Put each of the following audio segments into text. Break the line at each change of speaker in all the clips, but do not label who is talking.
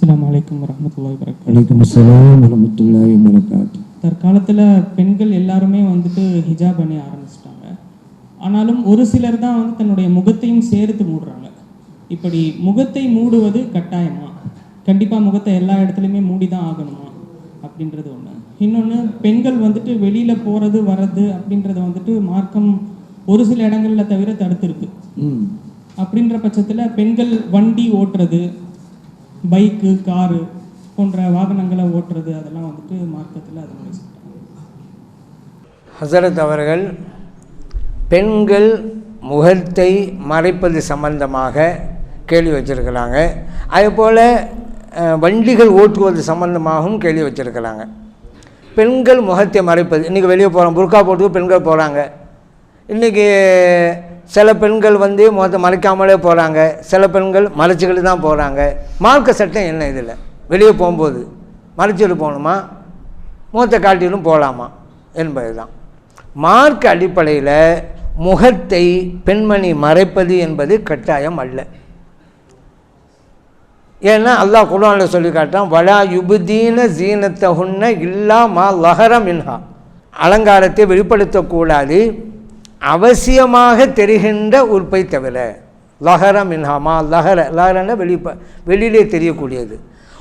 அஸ்ஸலாமு அலைக்கும் வரஹ்மத்துல்லாஹி வபரகாத்துஹு.
வலைக்கும் அஸ்ஸலாம் வரஹ்மத்துல்லாஹி வபரகாத்துஹு.
தற்காலத்தில் பெண்கள் எல்லாருமே வந்துட்டு ஹிஜாப் அணிய ஆரம்பிச்சிட்டாங்க. ஆனாலும் ஒரு சிலர் தான் வந்து தன்னுடைய முகத்தையும் சேர்த்து மூடுறாங்க. இப்படி முகத்தை மூடுவது கட்டாயமா? கண்டிப்பாக முகத்தை எல்லா இடத்துலையுமே மூடி தான் ஆகணுமா அப்படின்றது ஒன்று. இன்னொன்று, பெண்கள் வந்துட்டு வெளியில் போகிறது வர்றது அப்படின்றத வந்துட்டு மார்க்கம் ஒரு சில இடங்களில் தவிர தடுத்துருக்கு. அப்படின்ற பட்சத்தில் பெண்கள் வண்டி ஓட்டுறது, பைக்கு, காரு போன்ற வாகனங்களை ஓட்டுறது, அதெல்லாம் வந்துட்டு மார்க்கத்தில் அது மாதிரி
ஹசரத் அவர்கள் பெண்கள் முகத்தை மறைப்பது சம்பந்தமாக கேள்வி வச்சுருக்கிறாங்க. அதேபோல் வண்டிகள் ஓட்டுவது சம்பந்தமாகவும் கேள்வி வச்சுருக்கிறாங்க. பெண்கள் முகத்தை மறைப்பது, இன்றைக்கி வெளியே போகிறோம், புர்கா போட்டு பெண்கள் போகிறாங்க. இன்றைக்கி சில பெண்கள் வந்து முகத்தை மறைக்காமலே போகிறாங்க, சில பெண்கள் மறைச்சிக்கிட்டு தான் போகிறாங்க. மார்க்க சட்டம் என்ன? இதில் வெளியே போகும்போது மறைச்சிட்டு போகணுமா, முகத்தை காட்டிலும் போகலாமா என்பது தான். மார்க்க அடிப்படையில் முகத்தை பெண்மணி மறைப்பது என்பது கட்டாயம் அல்ல. ஏன்னா அல்லாஹ் குர்ஆனில் சொல்லி காட்டான், வலா யுபுதீன ஜீனத்தஹுன்ன இல்லா மா லஹர மின்ஹா, அலங்காரத்தை வெளிப்படுத்தக்கூடாது அவசியமாக தெரிகின்ற உறுப்பை தவிர. லஹர மின்ஹா, மா லஹர, லஹரன்னா வெளியிலே தெரியக்கூடியது.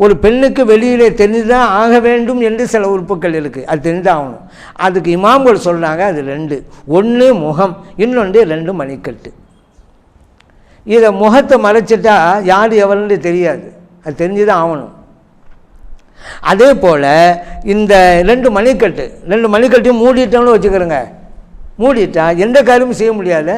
ஒரு பெண்ணுக்கு வெளியிலே தெரிந்துதான் ஆக வேண்டும் என்று சில உறுப்புகள் இருக்குது, அது தெரிஞ்சுதான் ஆகணும். அதுக்கு இமாம்கள் சொல்கிறாங்க, அது ரெண்டு. ஒன்று முகம், இன்னொன்று 2 மணிக்கட்டு. இதை முகத்தை மறைச்சிட்டா யார் எவருன்னு தெரியாது, அது தெரிஞ்சு தான் ஆகணும். அதே போல் இந்த 2 மணிக்கட்டையும் மூடிட்டோம்னு வச்சுக்கிறோங்க. மூடிட்டா எந்த காரியமும் செய்ய முடியாது.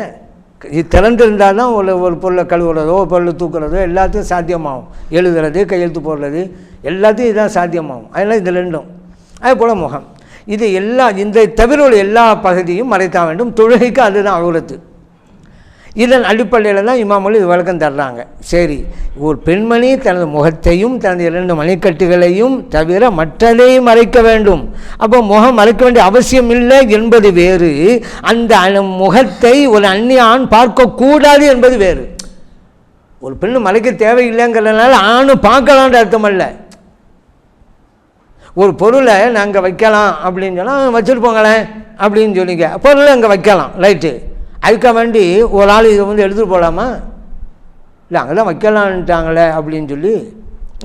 திறந்திருந்தால் தான் ஒரு பொருளை கழுவுறதோ ஒரு பொருளை தூக்குறதோ எல்லாத்தையும் சாத்தியமாகும். எழுதுறது, கையெழுத்து போடுறது எல்லாத்தையும் இதுதான் சாத்தியமாகும். அதனால் இது 2. அதே போல் முகம், இது இந்த தவிர உள்ள எல்லா பகுதியும் மறைத்தான் வேண்டும். தொழுகைக்கு அதுதான் அவுரத்து. இதன் அடிப்படையில் தான் இமாம்கள் இது விளக்கம் தர்றாங்க. சரி, ஒரு பெண்மணி தனது முகத்தையும் தனது 2 மணிக்கட்டுகளையும் தவிர மற்றதையும் மறைக்க வேண்டும். அப்போ முகம் மறைக்க வேண்டிய அவசியம் இல்லை என்பது வேறு, அந்த முகத்தை ஒரு அந்நிய ஆண் பார்க்கக்கூடாது என்பது வேறு. ஒரு பெண்ணு மறைக்க தேவையில்லைங்கிறதுனால ஆண் பார்க்கலான்ற அர்த்தம் அல்ல. ஒரு பொருளை நாங்கள் வைக்கலாம் அப்படின்னு சொன்னால் வச்சுட்டு போங்களேன் அப்படின்னு சொல்லிங்க, பொருளை அங்கே வைக்கலாம், ரைட்டு. அதுக்காக வேண்டி ஒரு ஆள் இதை வந்து எடுத்துகிட்டு போகலாமா? இல்லை, அங்கே தான் வைக்கலான்ட்டாங்களே அப்படின்னு சொல்லி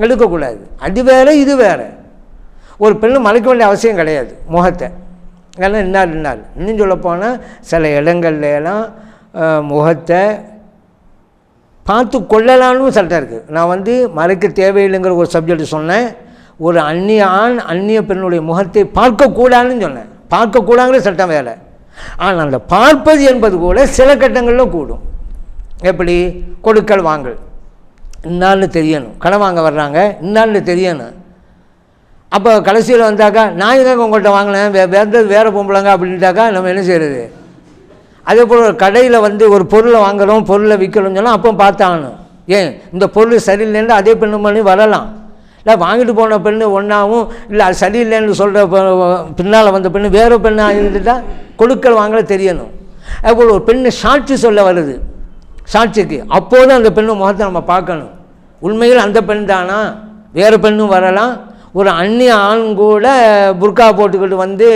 எடுக்கக்கூடாது. அது வேறு, இது வேறு. ஒரு பெண்ணு மறைக்க வேண்டிய அவசியம் கிடையாது முகத்தை. ஏன்னா இன்னும் சொல்லப்போனால் சில இடங்கள்லாம் முகத்தை பார்த்து கொள்ளலான்னு சட்டம் இருக்குது. நான் வந்து மறைக்க தேவையில்லைங்கிற ஒரு சப்ஜெக்ட் சொன்னேன். ஒரு அந்நிய ஆண் அந்நிய பெண்ணுடைய முகத்தை பார்க்கக்கூடாதுன்னு சொன்னேன். பார்க்கக்கூடாதுங்கிற சட்டம் வேலை. ஆனால் அந்த பார்ப்பது என்பது கூட சில கட்டங்களில் கூடும். எப்படி? கொடுக்கல் வாங்கல் இன்னான்னு தெரியணும், கடன் வாங்க வர்றாங்க இன்னான்னு தெரியணும். அப்போ கடைசியில் வந்தாக்கா நான் எங்கே உங்கள்கிட்ட வாங்கினேன், வேறு பொம்பளைங்க அப்படின்ட்டாக்கா நம்ம என்ன செய்கிறது? அதே போல் ஒரு கடையில் வந்து ஒரு பொருளை வாங்குகிறோம், பொருளை விற்கிறோம்னு சொன்னால் அப்போ பார்த்தாகணும். ஏன் இந்த பொருள் சரியில்லைன்னு அதே பெண்ணு பண்ணி வரலாம். இல்லை, வாங்கிட்டு போன பெண்ணு ஒன்றாவும் இல்லை அது சரியில்லைன்னு சொல்கிற பின்னால் வந்த பெண்ணு வேறு பெண்ணாக இருந்துட்டால் கொடுக்கல் வாங்கல தெரியணும். அதுபோல் ஒரு பெண்ணு சாட்சி சொல்ல வருது, சாட்சிக்கு அப்போது அந்த பெண்ணு முகத்தை நம்ம பார்க்கணும். உண்மையில் அந்த பெண் தானா, வேறு பெண்ணும் வரலாம். ஒரு அந்நிய ஆண் கூட புர்கா போட்டுக்கிட்டு வந்து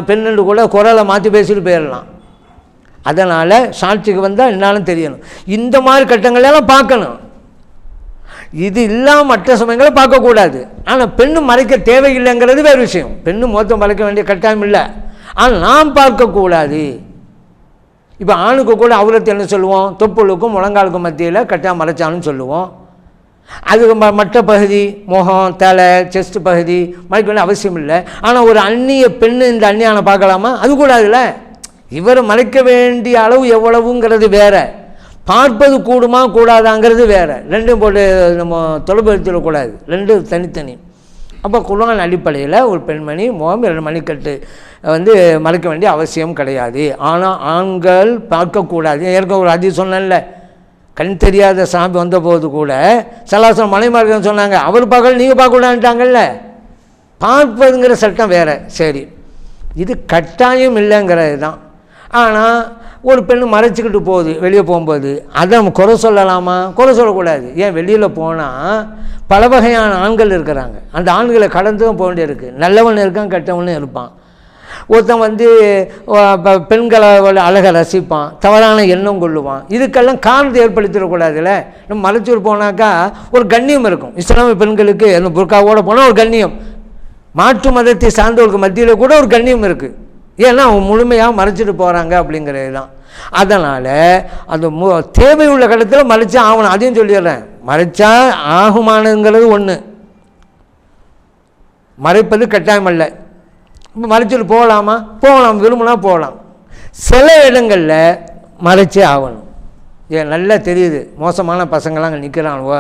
பெண்ணு கூட குரலை மாற்றி பேசிட்டு போயிடலாம். அதனால் சாட்சிக்கு வந்தால் என்னாலும் தெரியணும். இந்த மாதிரி கட்டங்களெல்லாம் பார்க்கணும். இது இல்லாமல் மற்ற சமயங்களை பார்க்கக்கூடாது. ஆனால் பெண்ணு மறைக்க தேவையில்லைங்கிறது வேறு விஷயம். பெண்ணு முகத்தை மறைக்க வேண்டிய கட்டாயம் இல்லை, ஆனால் நாம் பார்க்கக்கூடாது. இப்போ ஆணுக்கு கூட அவுரத்து என்ன சொல்லுவோம்? தொப்புளுக்கும் முழங்காலுக்கும் மத்தியில் கட்டாயம் மறைச்சான்னு சொல்லுவோம். அதுக்கு மற்ற பகுதி முகம், தலை, செஸ்ட் பகுதி மறைக்க வேண்டிய அவசியம் இல்லை. ஆனால் ஒரு அந்நிய பெண்ணு இந்த அந்நியானை பார்க்கலாமா? அது கூடாதுல்ல. இவர் மறைக்க வேண்டிய அளவு எவ்வளவுங்கிறது வேற, பார்ப்பது கூடுமா கூடாதாங்கிறது வேறு. ரெண்டும் போட்டு நம்ம தொலைபடுத்திடக்கூடாது, 2 தனித்தனி. அப்போ குர்ஆன் அடிப்படையில் ஒரு பெண்மணி முகம் 2 மணிக்கட்டு வந்து மறைக்க வேண்டிய அவசியம் கிடையாது. ஆனால் ஆண்கள் பார்க்கக்கூடாது. ஏற்கனவே ஒரு ஹதீஸ் சொன்னேன்ல, கண் தெரியாத சாமி வந்தபோது கூட சலாசம் மலைமார்க்கம் சொன்னாங்க, அவர் பார்க்கல நீங்கள் பார்க்கக்கூடாதுட்டாங்கல்ல. பார்ப்பதுங்கிற சட்டம் வேறு. சரி, இது கட்டாயம் இல்லைங்கிறது தான். ஆனால் ஒரு பெண்ணு மறைச்சிக்கிட்டு போகுது வெளியே போகும்போது, அதை நம்ம குறை சொல்லலாமா? குறை சொல்லக்கூடாது. ஏன், வெளியில் போனால் பல வகையான ஆண்கள் இருக்கிறாங்க. அந்த ஆண்களை கடந்து தான் போக வேண்டியிருக்கு. நல்லவன் இருக்கான், கெட்டவனும் இருப்பான். ஒருத்தன் வந்து பெண்களை அழகை ரசிப்பான், தவறான எண்ணம் கொள்ளுவான். இதுக்கெல்லாம் காரணத்தை ஏற்படுத்திடக்கூடாதுல்ல. நம்ம மறைச்சூர் போனாக்கா ஒரு கண்ணியம் இருக்கும். இஸ்லாமிய பெண்களுக்கு அந்த புர்காவோடு போனால் ஒரு கண்ணியம், மாற்று மதத்தை சார்ந்தவர்களுக்கு மத்தியில் கூட ஒரு கண்ணியம் இருக்குது. ஏன்னா அவங்க முழுமையாக மறைச்சிட்டு போகிறாங்க அப்படிங்கிறது தான். அதனால் அந்த தேவை உள்ள கடத்தில் மறைச்சா ஆகணும். அதையும் சொல்லிடுறேன். மறைச்சா ஆகுமானங்கிறது ஒன்று, மறைப்பது கட்டாயம் அல்ல. இப்போ மறைச்சிட்டு போகலாமா? போகலாம், விரும்பினா போகலாம். சில இடங்களில் மறைச்சே ஆகணும். ஏன், நல்லா தெரியுது மோசமான பசங்களாம் அங்கே நிற்கிறானுவோ,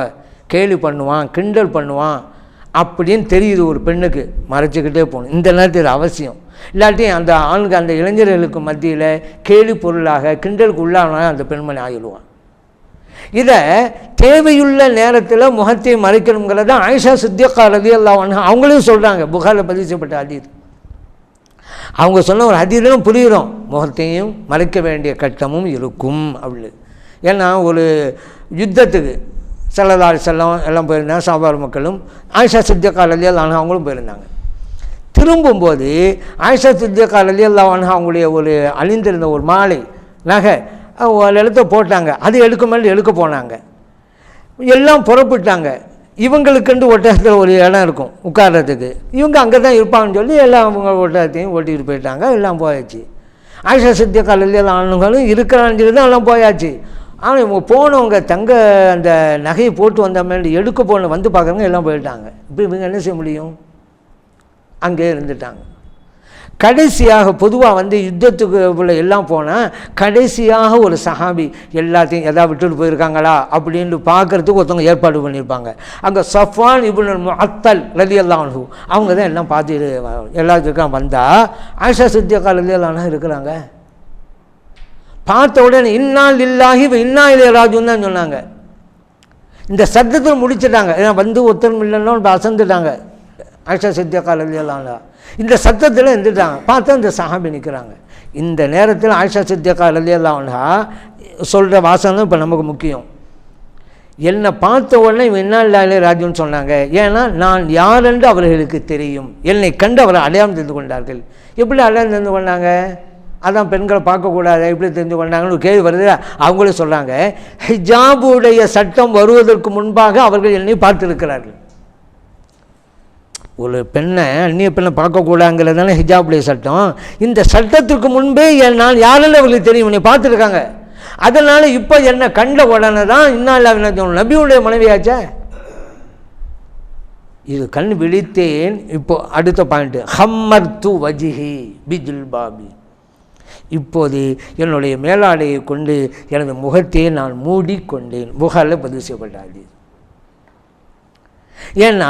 கேலி பண்ணுவான், கிண்டல் பண்ணுவான் அப்படின்னு தெரியுது ஒரு பெண்ணுக்கு, மறைச்சிக்கிட்டே போகணும். இந்த நேரத்தில் அவசியம். இல்லாட்டி அந்த ஆண்கள் அந்த இளைஞர்களுக்கு மத்தியில் கேலி பொருளாக கிண்டலுக்கு உள்ளான அந்த பெண்மணி ஆகிடுவான். இதை தேவையுள்ள நேரத்தில் முகத்தை மறைக்கணுங்கிறத ஆயிஷா சித்திகா ரலியல்லாஹு அன்ஹா அவங்களையும் சொல்கிறாங்க. புகாரில் பதிவு செய்யப்பட்ட ஹதீஸ். அவங்க சொன்ன ஒரு ஹதீஸும் புரிகிறோம், முகத்தையும் மறைக்க வேண்டிய கட்டமும் இருக்கும் அப்படி. ஏன்னா ஒரு யுத்தத்துக்கு ஸல்லல்லாஹு அலைஹி வஸல்லம் எல்லாம் போயிருந்தாங்க, சஹாபா மக்களும், ஆயிஷா சித்திகா ரலியல்லாஹு அன்ஹா அவங்களும் போயிருந்தாங்க. திரும்பும்போது ஆயிஷா சித்திகா ரலியல்லாஹு அன்ஹா அவங்களுடைய ஒரு அழிந்திருந்த ஒரு மாலை நகை ஒரு இடத்த போட்டாங்க. அது எடுக்க மேலே எடுக்க போனாங்க. எல்லாம் புறப்பட்டாங்க. இவங்களுக்குண்டு ஒட்டகத்தில் ஒரு இடம் இருக்கும் உட்கார்றதுக்கு. இவங்க அங்கே தான் இருப்பாங்கன்னு சொல்லி எல்லாம் அவங்க ஒட்டகத்தையும் ஓட்டிகிட்டு போயிட்டாங்க. எல்லாம் போயாச்சு. ஆயிஷா சித்திகா ரலியல்லாஹு அன்ஹாவும் இருக்கிறான்னு சொல்லி தான் எல்லாம் போயாச்சு. ஆனால் இவங்க போனவங்க தங்க அந்த நகையை போட்டு வந்த மேலே எடுக்க போன வந்து பார்க்குறவங்க எல்லாம் போயிட்டாங்க. இப்போ இவங்க என்ன செய்ய முடியும்? அங்கே இருந்துட்டாங்க. கடைசியாக பொதுவாக வந்து யுத்தத்துக்கு உள்ள எல்லாம் போனால் கடைசியாக ஒரு சஹாபி எல்லாத்தையும் எதாவது விட்டுட்டு போயிருக்காங்களா அப்படின்னு பார்க்குறதுக்கு ஒருத்தவங்க ஏற்பாடு பண்ணியிருப்பாங்க. அங்கே சஃப்வான் இப்னு முஅத்தல் ரலியல்லாஹு அன்ஹு அவங்க தான் எல்லாம் பார்த்துட்டு எல்லாத்துக்கும் வந்தால் ஆயிஷா சித்திகா ரலியல்லாஹு அன்ஹா இருக்கிறாங்க. பார்த்த உடனே இன்னா லில்லாஹி வ இன்னா இலைஹி ராஜிஊன் தான் சொன்னாங்க. இந்த சத்தத்தில் முடிச்சிட்டாங்க. ஏன்னா வந்து ஒருத்தரும் இல்லைன்னு அசந்துட்டாங்க. ஆயிஷா சித்திகா ரலியல்லாஹு அன்ஹா இந்த சத்தத்தில் இருந்துட்டாங்க. பார்த்தா இந்த சஹாபி நிற்கிறாங்க. இந்த நேரத்தில் ஆயிஷா சித்திகா ரலியல்லாஹு அன்ஹா சொல்கிற வாசகம் தான் இப்போ நமக்கு முக்கியம். என்னை பார்த்த உடனே இன்னா லில்லாஹி ராஜிஊன் சொன்னாங்க. ஏன்னா நான் யார் என்று அவர்களுக்கு தெரியும். என்னை கண்டு அவரை அடையாளம் தெரிந்து கொண்டார்கள். எப்படி அடையாளம் தெரிந்து கொண்டாங்க? அதான் பெண்களை பார்க்கக்கூடாது எப்படி தெரிஞ்சு கொண்டாங்கன்னு ஒரு கேள்வி வருது. அவங்களே சொல்கிறாங்க, ஹிஜாபுடைய சட்டம் வருவதற்கு முன்பாக அவர்கள் என்னை பார்த்துருக்கிறார்கள். ஒரு பெண்ணை அந்நிய பெண்ணை பார்க்கக்கூடாதுங்கிறதான ஹிஜாபுடைய சட்டம். இந்த சட்டத்துக்கு முன்பே நான் யாருன்னு அவர்களுக்கு தெரியும், என்னை பார்த்துருக்காங்க. அதனால் இப்போ என்னை கண்ட உடனே தான் இன்னா நபியுடைய மனைவியாச்சே. இது கண் விழித்தேன். இப்போ அடுத்த பாயிண்ட், ஹம்மர்து வஜிஹி பிஜில்பாபி. இப்போது என்னுடைய மேலாடையை கொண்டு எனது முகத்தை நான் மூடிக்கொண்டேன். புகாரில் பதிவு செய்யப்பட்டாது. ஏன்னா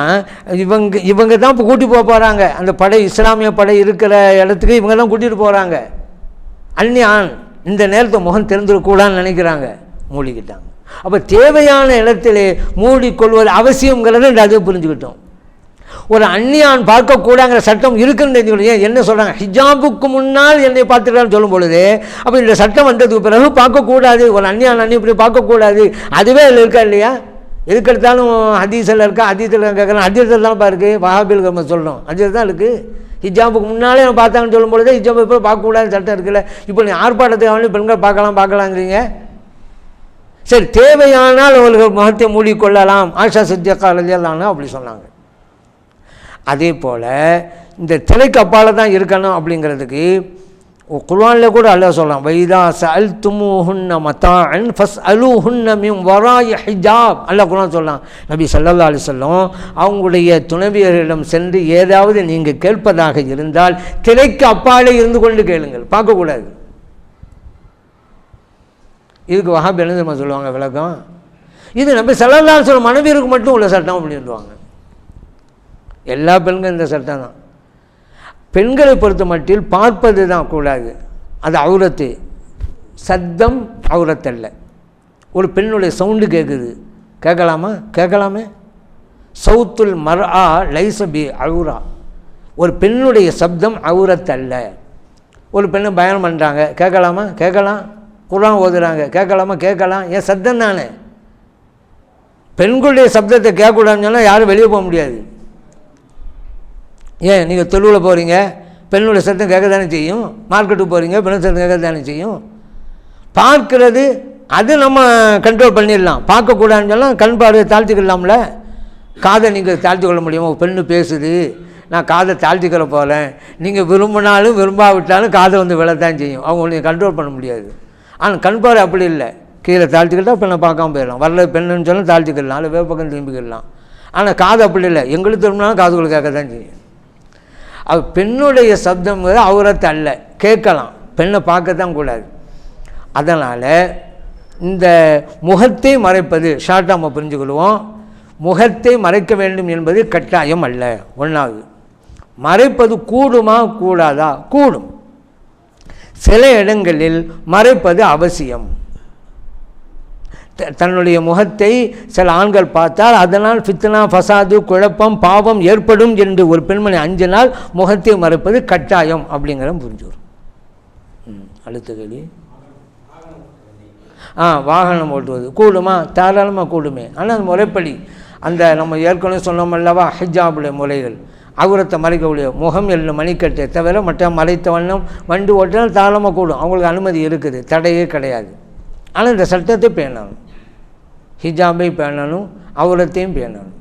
இவங்க தான் இப்போ கூட்டி போகிறாங்க. அந்த படை, இஸ்லாமிய படை இருக்கிற இடத்துக்கு இவங்க தான் கூட்டிகிட்டு போகிறாங்க. அந்நியான் இந்த நேரத்தை முகம் தெரிந்துடக்கூடாதுன்னு நினைக்கிறாங்க, மூடிக்கிட்டாங்க. அப்போ தேவையான இடத்திலே மூடிக்கொள்வது அவசியங்கிறத அதை புரிஞ்சுக்கிட்டோம். ஒரு அந்நியான் பார்க்கக்கூடாங்கிற சட்டம் இருக்குன்னு தெரிஞ்சுக்கணும். என்ன சொல்கிறாங்க, ஹிஜாபுக்கு முன்னால் என்னை பார்த்துக்கிறான்னு சொல்லும் பொழுது அப்போ இந்த சட்டம் வந்ததுக்கு பிறகு பார்க்கக்கூடாது, ஒரு அந்நியான் இப்படி பார்க்கக்கூடாது. அதுவே அதில் இருக்கா இல்லையா? எதுக்கெடுத்தாலும் ஹதீஸில் இருக்கா? ஹதீஸில் கேட்குறேன், ஹதீஸில் தான் பாருக்கு வஹாபில் நம்ம சொல்லணும், ஹதீஸ் தான் இருக்குது. ஹிஜாபுக்கு முன்னாலே நம்ம பார்த்தாங்கன்னு சொல்லும் பொழுது ஹிஜாப் இப்போ பார்க்கக்கூடாதுன்னு சட்டம் இருக்குல்ல. இப்போ நீ ஆர்ப்பாட்டத்துக்கு பெண்கள் பார்க்கலாங்கிறீங்க. சரி, தேவையானால் அவர்கள் முகத்தை மூடிக்கொள்ளலாம். ஆயிஷா சித்திகா ரலியல்லாஹு அன்ஹா அப்படி சொன்னாங்க. அதே போல் இந்த திரைக்கு அப்பால் தான் இருக்கணும் அப்படிங்கிறதுக்கு குர்ஆனில் கூட அல்லாஹ் சொல்லலாம், வைதா சஅல்துமூஹுன்ன மதாஅன் ஃபஸ்அலூஹுன்ன மின் வராஇ ஹிஜாப். அல்லாஹ் குர்ஆன் சொல்லலாம், நபி ஸல்லல்லாஹு அலைஹி வஸல்லம் அவங்களுடைய துணைவியர்களிடம் சென்று ஏதாவது நீங்கள் கேட்பதாக இருந்தால் திரைக்கு அப்பாலே இருந்து கொண்டு கேளுங்கள், பார்க்கக்கூடாது. இதுக்கு வஹாபி என்ன தெரியுமா சொல்லுவாங்க விளக்கம்? இது நபி ஸல்லல்லாஹு அலைஹி வஸல்லம் மனைவியருக்கு மட்டும் உள்ள சட்டம் அப்படின்வாங்க. எல்லா பெண்களும் இந்த சட்டம் தான். பெண்களை பொறுத்த மட்டில் பார்ப்பது தான் கூடாது, அது அவுரத்து. சத்தம் அவுரத்தல்ல. ஒரு பெண்ணுடைய சவுண்டு கேட்குது, கேட்கலாமா? கேட்கலாமே. சவுத்துல் மர்ஆ லைஸ பி அவுரா. ஒரு பெண்ணுடைய சப்தம் அவுரத்தல்ல. ஒரு பெண்ணு பயணம் பண்ணுறாங்க, கேட்கலாமா? கேட்கலாம். குர்ஆன் ஓதுறாங்க, கேட்கலாமா? கேட்கலாம். ஏன் சத்தம் தானே. பெண்களுடைய சப்தத்தை கேட்கக்கூடாதுன்னு சொன்னால் யாரும் வெளியே போக முடியாது. ஏன் நீங்கள் தொழுவில் போகிறீங்க, பெண்ணுடைய சத்தம் கேட்க தானே செய்யும். மார்க்கெட்டுக்கு போகிறீங்க, பெண்ணு சத்தம் கேட்க தானே செய்யும். பார்க்கறது அது நம்ம கண்ட்ரோல் பண்ணிடலாம். பார்க்கக்கூடாதுன்னு சொன்னால் கண் பார்வையை தாழ்த்திக்கலாம்ல. காதை நீங்கள் தாழ்த்தி கொள்ள முடியுமா? பெண்ணு பேசுது, நான் காதை தாழ்த்திக்கிற போகிறேன். நீங்கள் விரும்பினாலும் விரும்பாவிட்டாலும் காதை வந்து விழத்தான் செய்யும். அவங்க நீங்கள் கண்ட்ரோல் பண்ண முடியாது. ஆனால் கண் பார்வை அப்படி இல்லை. கீழே தாழ்த்திக்கிட்டால் பெண்ணை பார்க்காம போயிடலாம். வரல பெண்ணுன்னு சொன்னால் தாழ்த்திக்கிடலாம், இல்லை வேறு பக்கம் திரும்பிக்கிடலாம். ஆனால் காது அப்படி இல்லை. எங்களுக்கு திரும்பினாலும் காதுகளை கேட்க தான் செய்யும். அது பெண்ணுடைய சப்தம் அவுரத்து அல்ல, கேட்கலாம். பெண்ணை பார்க்கத்தான் கூடாது. அதனால் இந்த முகத்தை மறைப்பது ஷார்ட்டாக நம்ம புரிஞ்சுக்கிடுவோம். முகத்தை மறைக்க வேண்டும் என்பது கட்டாயம் அல்ல. ஒன்றாவது, மறைப்பது கூடுமா கூடாதா? கூடும். சில இடங்களில் மறைப்பது அவசியம். தன்னுடைய முகத்தை சில ஆண்கள் பார்த்தால் அதனால் ஃபித்னா, ஃபசாது, குழப்பம், பாவம் ஏற்படும் என்று ஒரு பெண்மணி அஞ்சினால் முகத்தை மறைப்பது கட்டாயம் அப்படிங்கிற புரிஞ்சுரும். அடுத்த கேள்வி. வாகனம் ஓட்டுவது கூடுமா? தாராளமாக கூடுமே. ஆனால் அது முறைப்படி அந்த நம்ம ஏற்கனவே சொன்னோம் அல்லவா, ஹிஜாபுடைய முறைகள், அவுரத்தை மறைக்கக்கூடிய முகம் எல்லாம் மணிக்கட்டை தவிர மற்ற மறைத்த வண்ணம் வண்டி ஓட்டினால் தாராளமாக கூடும். அவங்களுக்கு அனுமதி இருக்குது, தடையே கிடையாது. ஆனால் இந்த சட்டத்தை பேணணும், ஹிஜாபை பேணணும், அவுரத்தையும் பேணணும்.